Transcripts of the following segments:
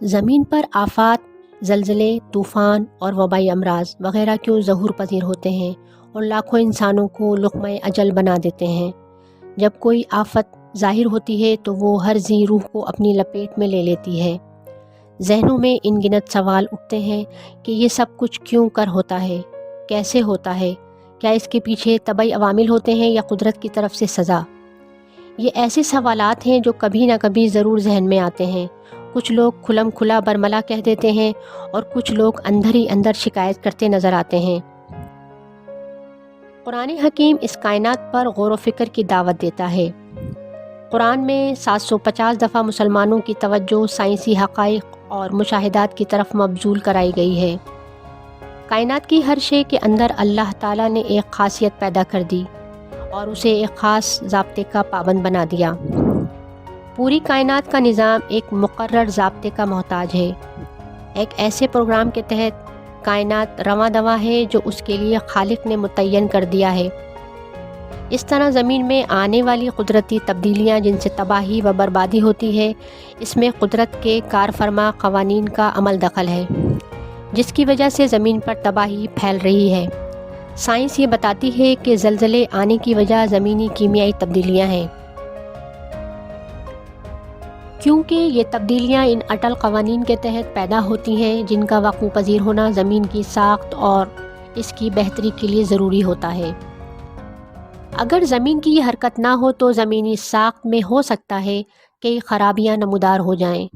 ज़मीन पर आफ़ात, ज़लज़ले, तूफ़ान और वबाई अमराज वग़ैरह क्यों ज़हूर पज़ीर होते हैं और लाखों इंसानों को लुक़्मा अजल बना देते हैं। जब कोई आफ़त ज़ाहिर होती है तो वो हर जी रूह को अपनी लपेट में ले लेती है। ज़हनों में इनगिनत सवाल उठते हैं कि ये सब कुछ क्यों कर होता है, कैसे होता है, क्या इसके पीछे तबई अवामिल होते हैं या कुदरत की तरफ से सज़ा। ये ऐसे सवालात हैं जो कभी ना कभी ज़रूर जहन में आते हैं। कुछ लोग खुलम खुला बरमला कह देते हैं और कुछ लोग अंदर ही अंदर शिकायत करते नज़र आते हैं। कुरान हकीम इस कायनात पर गौर व फ़िक्र की दावत देता है। कुरान में 750 दफ़ा मुसलमानों की तवज्जो साइंसी हक़ाइक़ और मुशाहिदात की तरफ मबजूल कराई गई है। कायनात की हर शे के अंदर अल्लाह ताला ने एक ख़ासियत पैदा कर दी और उसे एक ख़ास ज़ाब्ते का पाबंद बना दिया। पूरी कायनात का निज़ाम एक मुक़र्रर ज़ाब्ते का मोहताज है। एक ऐसे प्रोग्राम के तहत कायनात रवां दवा है जो उसके लिए खालिक ने मुतय्यन कर दिया है। इस तरह ज़मीन में आने वाली कुदरती तब्दीलियाँ जिनसे तबाही व बर्बादी होती है, इसमें कुदरत के कारफरमा क़वानीन का अमल दखल है, जिसकी वजह से ज़मीन पर तबाही फैल रही है। साइंस ये बताती है कि ज़लज़ले आने की वजह ज़मीनी कीमियाई तब्दीलियाँ हैं, क्योंकि ये तब्दीलियाँ इन अटल क़वानीन के तहत पैदा होती हैं जिनका वक़ू पज़ीर होना ज़मीन की साख्त और इसकी बेहतरी के लिए ज़रूरी होता है। अगर ज़मीन की हरकत ना हो तो ज़मीनी साख्त में हो सकता है कई ख़राबियाँ नमूदार हो जाएं।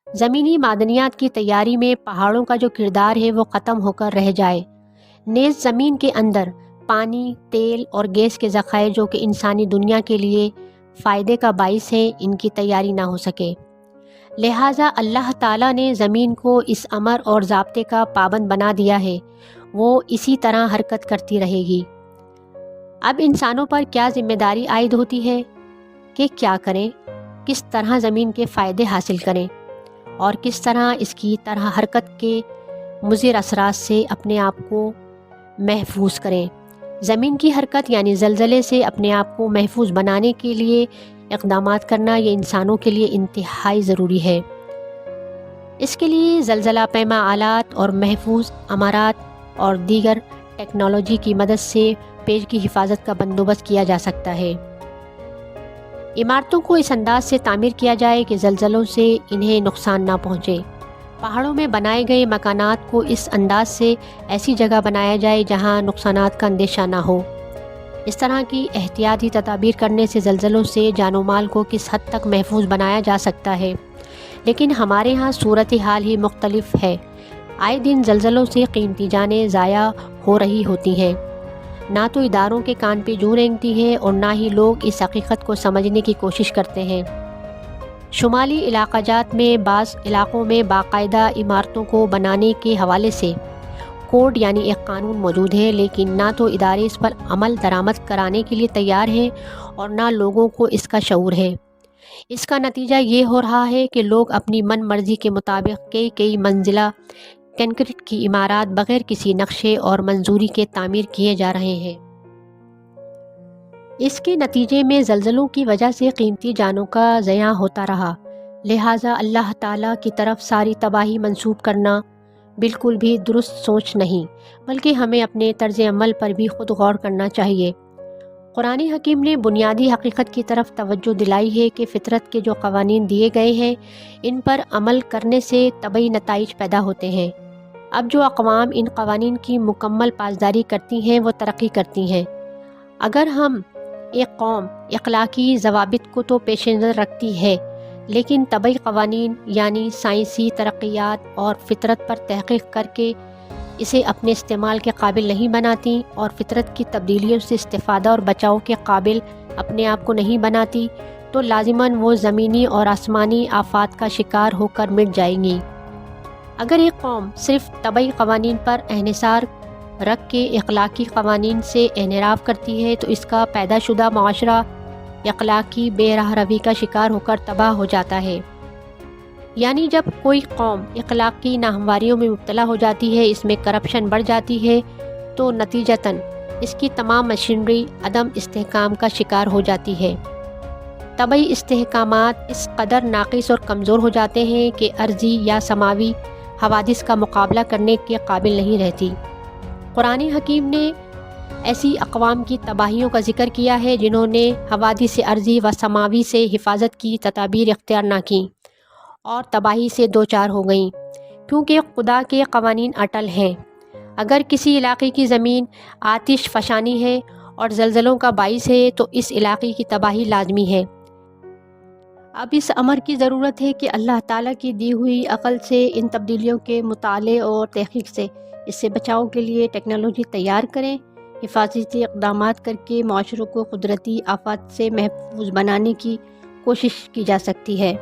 ज़मीनी मादनियात की तैयारी में पहाड़ों का जो किरदार है वो ख़त्म होकर रह जाए। नेज़ ज़मीन के अंदर पानी, तेल और गैस के ज़खायर जो कि इंसानी दुनिया के लिए फ़ायदे का बाइस है, इनकी तैयारी ना हो सके। लिहाजा अल्लाह ताला ने ज़मीन को इस अमर और ज़ाब्ते का पाबंद बना दिया है, वो इसी तरह हरकत करती रहेगी। अब इंसानों पर क्या ज़िम्मेदारी आयद होती है कि क्या करें, किस तरह ज़मीन के फ़ायदे हासिल करें और किस तरह इसकी तरह हरकत के मुज़िर असरात से अपने आप को महफूज करें। ज़मीन की हरकत यानी ज़लज़ले से अपने आप को महफूज बनाने के लिए इक़दामात करना ये इंसानों के लिए इंतहाई ज़रूरी है। इसके लिए ज़लज़ला पैमा आलात और महफूज अमारात और दीगर टेक्नोलॉजी की मदद से पेड़ की हिफाजत का बंदोबस्त किया जा सकता है। इमारतों को इस अंदाज से तामीर किया जाए कि ज़लज़लों से इन्हें नुकसान ना पहुँचे। पहाड़ों में बनाए गए मकानात को इस अंदाज से ऐसी जगह बनाया जाए जहां नुकसानात का अंदेशा ना हो। इस तरह की एहतियाती तदाबीर करने से ज़लज़लों से जानो माल को किस हद तक महफूज बनाया जा सकता है। लेकिन हमारे यहाँ सूरत हाल ही मुख्तलिफ है। आए दिन ज़लज़लों से कीमती जानें ज़ाया हो रही होती हैं। ना तो इदारों के कान पे जूं रेंगती है और ना ही लोग इस हकीकत को समझने की कोशिश करते हैं। शुमाली इलाक़ाजात में बाज़ इलाक़ों में बाकायदा इमारतों को बनाने के हवाले से कोड यानी एक कानून मौजूद है, लेकिन ना तो इदारे इस पर अमल दरामद कराने के लिए तैयार हैं और ना लोगों को इसका शऊर है। इसका नतीजा ये हो रहा है कि लोग अपनी मन मर्ज़ी के मुताबिक कई मंजिला कंक्रीट की इमारत बग़ैर किसी नक्शे और मंजूरी के तामीर किए जा रहे हैं। इसके नतीजे में ज़लज़लों की वजह से कीमती जानों का ज़या होता रहा। लिहाजा अल्लाह ताला की तरफ सारी तबाही मंसूब करना बिल्कुल भी दुरुस्त सोच नहीं, बल्कि हमें अपने तर्ज़ अमल पर भी ख़ुद गौर करना चाहिए। कुरान हकीम ने बुनियादी हकीकत की तरफ तवज्जो दिलाई है कि फ़ितरत के जो क़वानीन दिए गए हैं, इन पर अमल करने से तबई नताइज पैदा होते हैं। अब जो अक़वाम इन क़वानीन की मुकम्मल पासदारी करती हैं वो तरक्की करती हैं। अगर हम एक कौम इख़लाक़ी ज़वाबित को तो पेश नज़र रखती है, लेकिन तबई क़वानीन यानी साइंसी तरक्यात और फ़ितरत पर तहक़ीक़ करके इसे अपने इस्तेमाल के काबिल नहीं बनाती और फ़ितरत की तब्दीलियों से इस्तिफ़ादा और बचाव के काबिल अपने आप को नहीं बनाती, तो लाज़िमन वो ज़मीनी और आसमानी आफ़ात का शिकार होकर मिट जाएंगी। अगर एक कौम सिर्फ़ तबई क़वानीन पर एहसार रख के इख़लाक़ी क़वानीन से एनराव करती है तो इसका पैदाशुदा माशरा इख़लाक़ी बेराह रवी का शिकार होकर तबाह हो जाता है। यानी जब कोई कौम इख़लाक़ी नाहमवारियों में मुब्तला हो जाती है, इसमें करप्शन बढ़ जाती है, तो नतीजतन इसकी तमाम मशीनरी अदम इस्तेहकाम का शिकार हो जाती है। طبعی استحکامات اس قدر ناقص اور کمزور ہو جاتے ہیں کہ ارضی یا سماوی حوادث کا مقابلہ کرنے کے قابل نہیں رہتی۔ قرآن حکیم نے ایسی اقوام کی تباہیوں کا ذکر کیا ہے جنہوں نے حوادث ارضی و سماوی سے حفاظت کی تدابیر اختیار نہ کیں اور تباہی سے دوچار ہو گئیں، کیونکہ خدا کے قوانین اٹل ہیں۔ اگر کسی علاقے کی زمین آتش فشانی ہے اور زلزلوں کا باعث ہے تو اس علاقے کی تباہی لازمی ہے۔ اب اس امر کی ضرورت ہے کہ اللہ تعالیٰ کی دی ہوئی عقل سے ان تبدیلیوں کے مطالعے اور تحقیق سے اس سے بچاؤ کے لیے ٹیکنالوجی تیار کریں۔ حفاظتی اقدامات کر کے معاشروں کو قدرتی آفات سے محفوظ بنانے کی کوشش کی جا سکتی ہے۔